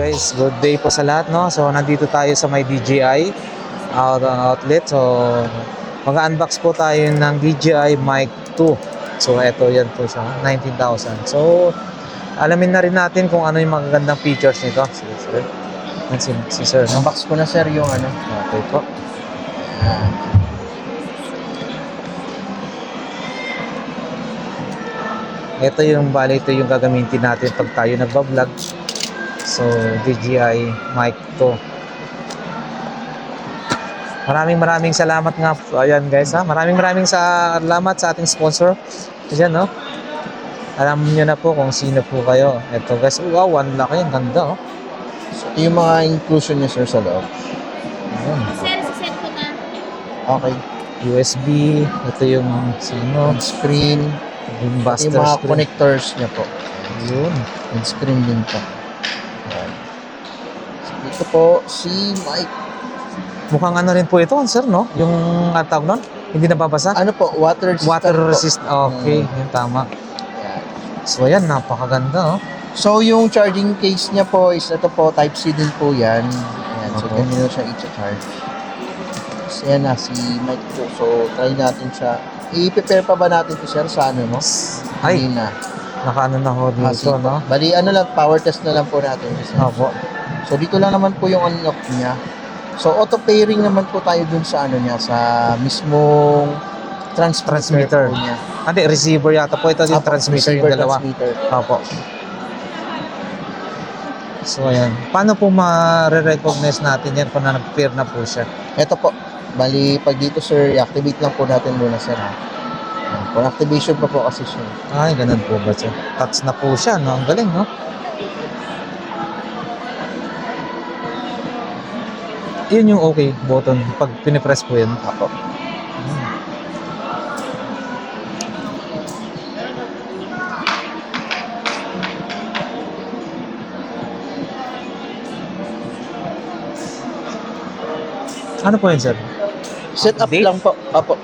guys, good day po sa lahat, no? So nandito tayo sa may DJI outlet. So mag-unbox po tayo ng DJI Mic 2. So eto, yan po siya, 19,000. So alamin na rin natin kung ano yung magagandang features nito. Sige, sir. Si sir, no? Unbox ko na sir yung ano. Okay po. Ito yung gagamitin natin pag tayo nagbablog. So DJI Mic 2. Maraming salamat nga. Ayan guys, ha. Maraming salamat sa ating sponsor. Ayan, no. Alam niyo na po kung sino po kayo. Ito guys, wow, ang laki, ang ganda, oh. So, ito yung mga inclusion niya sir sa loob. Ayan. Sir, sisend ko na. Okay. USB, ito yung sino, Screen. yung Yung buster mga screen. connectors niya po. Yun. Yung screen din po. Ayan. So, dito po si Mike. Mukhang ano rin po ito, sir, no? Yung tawag nun? Hindi nababasa? Ano po? Water resistant Water po. resist. Okay, yung tama. Ayan. So ayan, napakaganda, oh. So yung charging case niya po is ito po, Type-C din po yan. Ayan. So Okay. ganyan siya i-charge. So yan na si Mike po. So try natin siya. I-prepare pa ba natin ito sir sa ano mo? Ay, Hindi na. nakaano na ho dito, no? Bali ano lang, power test na lang po natin. Opo. So dito lang naman po yung unlock niya. So auto pairing naman po tayo dun sa ano niya, sa mismong transmitter po niya. Hindi, receiver yata po. Ito yung Apo, transmitter, yung receiver, dalawa. transmitter. Opo. So ayan. Paano po ma-recognize natin yan kung nag-pair na po siya? Ito po. Bali, pag dito sir, i-activate lang po natin muna sir ha. Ayan, for activation pa po kasi siya. Ay, ganun po ba siya? Touch na po siya, no? Ang galing, no? Yun yung okay button. Pag pinipress po yun. Apo. Ano po yun, sir? Set up Update? lang po. Apo.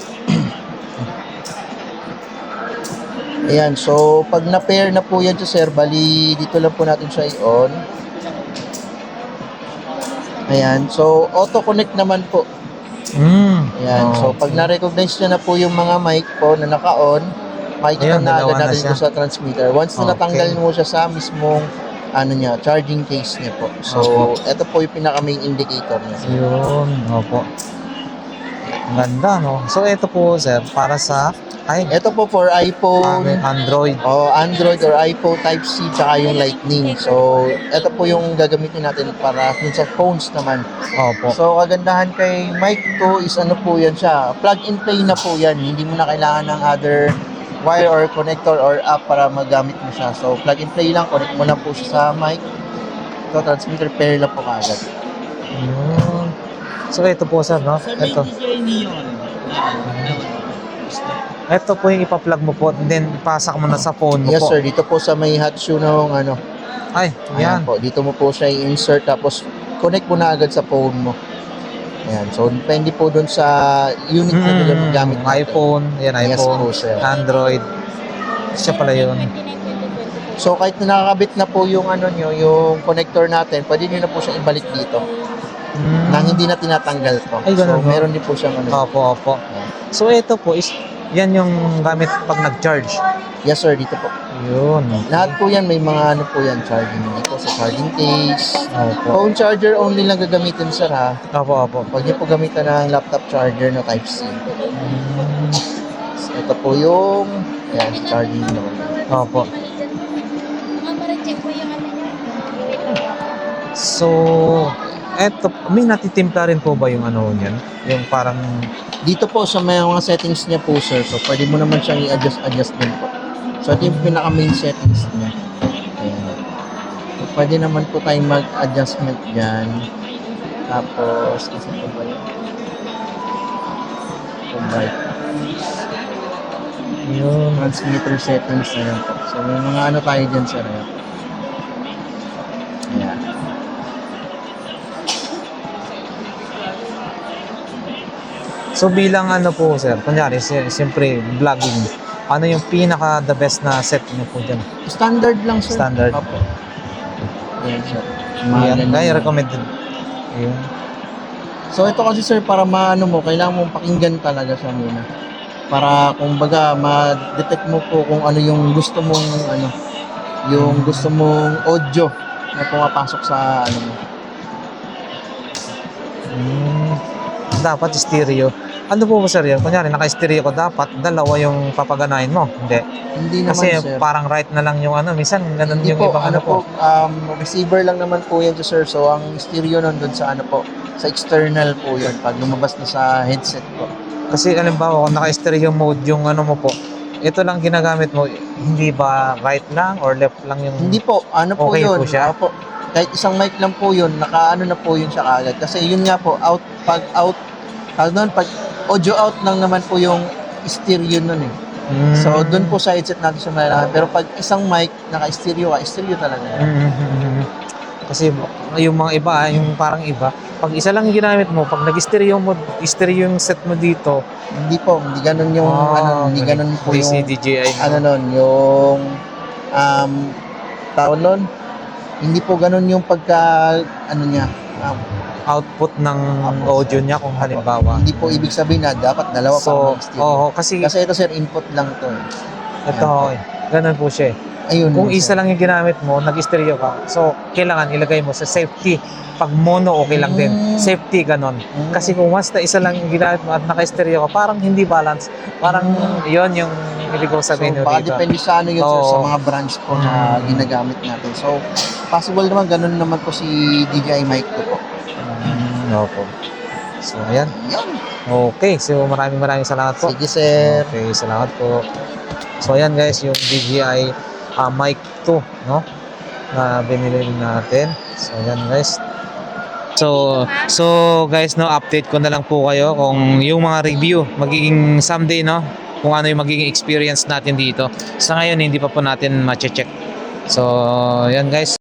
Ayan, so pag na-pair na po yan siya sir, bali dito lang po natin siya i-on. Ayan, so auto-connect naman po. Ayan, so pag na-recognize niya na po yung mga mic po na naka-on, makikita Ayan, na dalawa agad na natin siya. ito sa transmitter. Once na Okay. natanggal mo siya sa mismong ano niya, charging case niya po. So, ito po yung pinaka-main indicator niya. Yun, opo. Ang ganda, no? So, ito po, sir, para sa, Ito po for iPhone, Android. o Android or iPhone Type-C, tsaka yung Lightning. So, ito po yung gagamitin natin para dun sa phones naman. Opo. So, kagandahan kay Mic 2 is ano po yan siya, plug and play na po yan. Hindi mo na kailangan ng other wire or connector or app para magamit mo siya. So, plug and play lang, connect mo lang po siya sa mic. Ito, transmitter, pair lang po kaagad. Yun. So, ito po, sir, no? Ito. Ito po yung ipa-plug mo po, then pasak mo na sa phone mo Yes po. sir, dito po sa may hot shoe ng ano. Ay, Ayan yan. po, dito mo po siya i-insert tapos connect mo na agad sa phone mo. Ayan, so depende po dun sa unit na gamit natin. iPhone, yan, Yes iPhone, po, sir. Android. Siya pala yun. 99, 20, 20. So kahit na nakakabit na po yung ano nyo, yung connector natin, pwede nyo na po siyang ibalik dito nang hindi na tinatanggal po. Ay, ganun So ba? meron din po siyang ano. Opo, opo. So, ito po is, yan yung gamit pag nag-charge. Yes sir, dito po. Yun. Lahat po yan, may mga ano po yan, charging dito sa charging case. Opo. Phone charger only lang gagamitin sir ha. Opo, opo. Huwag niyo po gamitan ng laptop charger na Type-C. So, ito po yung charging naman. Opo. Check mo yung ano niya. So, eto, may natitimpla rin po ba yung ano niyan? Yung parang, Dito po sa mga settings niya po sir, so pwede mo naman siyang i-adjust din po. So ito yung pinaka main settings niya. Ayan. So, pwede naman po tayong mag-adjustment dyan. Tapos, kasi po ba yun? So, yun. transmitter settings na yan po. So may mga ano tayo dyan sir. Ayan. Ayan. So, bilang ano po, sir, kunyari, siyempre, vlogging, ano yung pinaka the best na set niyo po dyan? Standard lang sir. Standard. Opo. Ayan sir. Ayan, kaya recommended. Ayun. So ito kasi sir, para maano mo, kailangan mong pakinggan talaga siya muna. Para kumbaga ma-detect mo po kung ano yung gusto mong ano, yung gusto mong audio na pumapasok sa ano mo. Dapat stereo. Ano po ba sir yun? Kunyari, naka-stereo ko, dapat dalawa yung papaganahin mo. Hindi. Hindi naman Kasi sir. parang right na lang yung ano. Minsan, ganun Hindi yung po, ibang ano ano po. receiver lang naman po yan sir. So ang stereo nun doon sa ano po, sa external po yun pag lumabas na sa headset po. Kasi alimbawa, kung naka-stereo mode yung ano mo po, ito lang ginagamit mo, hindi ba right lang or left lang yung... Hindi po, ano po Okay yun. po siya? Opo. Kahit isang mic lang po yun, naka-ano na po yun siya kagad. Kasi yun nga po, pag audio out lang naman po yung stereo nun eh. So, doon po sa headset natin siya malalaman. Pero pag isang mic, naka-stereo ka, stereo talaga. Kasi yung mga iba, yung parang iba, pag isa lang yung ginamit mo, pag nag-stereo mo, stereo yung set mo dito, Hindi po, hindi ganun yung, hindi ganun po yung, DCI. ano nun, yung, tawag nun, hindi po ganun yung pagka, ano niya, Output ng Apo, audio sir. niya kung halimbawa. hindi po ibig sabihin na dapat dalawa So, para mag-stereo. oo, kasi Kasi ito sir, input lang to eh. ito, ganun po siya eh. Ayun. Kung yun, isa sir. lang yung ginamit mo, nag-stereo ka, so kailangan ilagay mo sa safety. Pag mono, okay lang din. Safety, ganon. Kasi kung once na isa lang yung ginamit mo at naka-stereo ka, parang hindi balance. Parang yon yung ibig ko So, sabihin nyo baka dito. depende sa ano yun sir, Oo. sa mga brands po na ginagamit natin. So, possible naman, ganun naman po si DJI Mic 2 po. Opo. So, ayan. Yan. Okay. So, maraming salamat po. Sige sir. Okay, salamat po. So, ayan guys, yung DJI Mic 2, no? Na binili natin. So, ayan guys. So guys, no, update ko na lang po kayo kung yung mga review magiging someday, no? Kung ano yung magiging experience natin dito. Sa ngayon, hindi pa po natin ma-check. So, ayan guys.